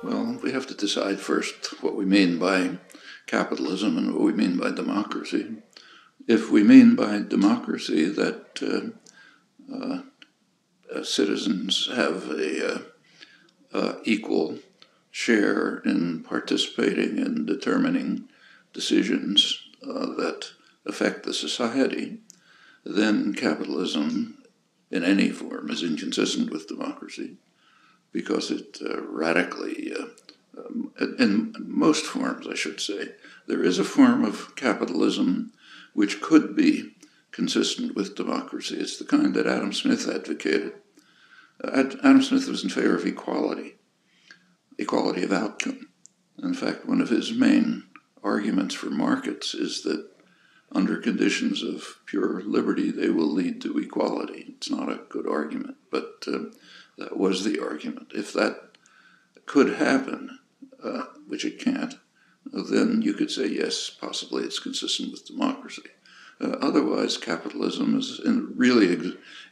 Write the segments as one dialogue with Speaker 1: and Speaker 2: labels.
Speaker 1: Well, we have to decide first what we mean by capitalism and what we mean by democracy. If we mean by democracy that citizens have a equal share in participating in determining decisions that affect the society, then capitalism in any form is inconsistent with democracy, because it radically, in most forms, I should say, there is a form of capitalism which could be consistent with democracy. It's the kind that Adam Smith advocated. Adam Smith was in favor of equality of outcome. In fact, one of his main arguments for markets is that under conditions of pure liberty, they will lead to equality. It's not a good argument, but that was the argument. If that could happen, which it can't, then you could say, yes, possibly it's consistent with democracy. Otherwise, capitalism is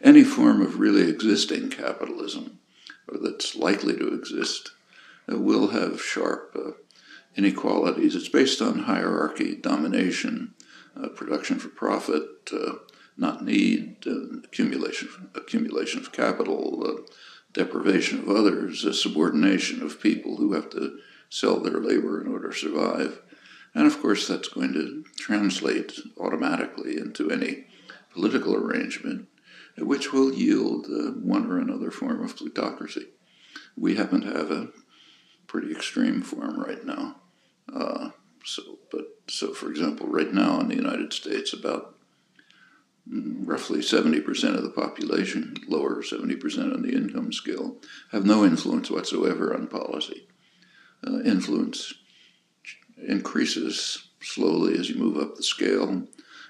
Speaker 1: any form of really existing capitalism, or that's likely to exist, will have sharp inequalities. It's based on hierarchy, domination, production for profit, not need, accumulation of capital, deprivation of others, subordination of people who have to sell their labor in order to survive. And of course, that's going to translate automatically into any political arrangement, which will yield one or another form of plutocracy. We happen to have a pretty extreme form right now. So, for example, right now in the United States, about roughly 70% of the population, lower 70% on the income scale, have no influence whatsoever on policy. Influence increases slowly as you move up the scale.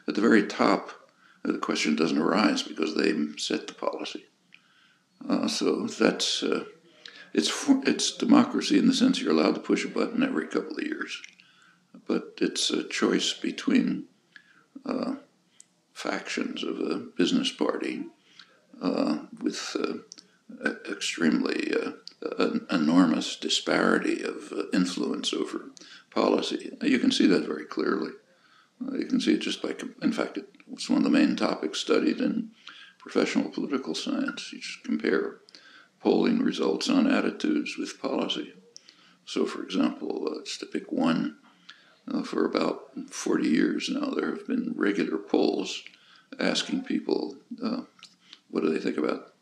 Speaker 1: At the very top, the question doesn't arise because they set the policy. So that's it's democracy in the sense you're allowed to push a button every couple of years, but it's a choice between factions of a business party with extremely enormous disparity of influence over policy. You can see that very clearly. You can see it just by, in fact, it's one of the main topics studied in professional political science. You just compare polling results on attitudes with policy. So, for example, just to pick one, for about 40 years now, there have been regular polls asking people what do they think about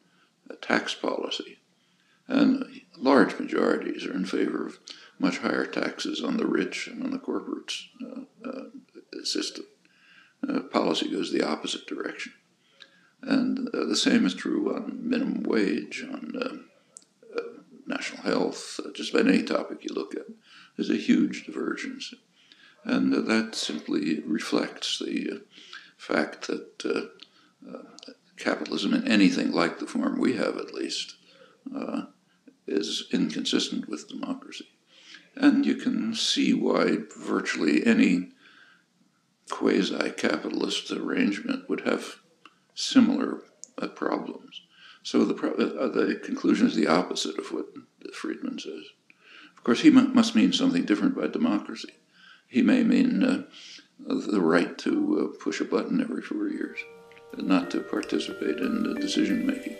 Speaker 1: tax policy. And large majorities are in favor of much higher taxes on the rich and on the corporate system. Policy goes the opposite direction. And the same is true on minimum wage, on national health, just about any topic you look at. There's a huge divergence. And that simply reflects the fact that capitalism, in anything like the form we have at least, is inconsistent with democracy. And you can see why virtually any quasi-capitalist arrangement would have similar problems. So the conclusion is the opposite of what Friedman says. Of course, he must mean something different by democracy. He may mean the right to push a button every 4 years, not to participate in decision-making.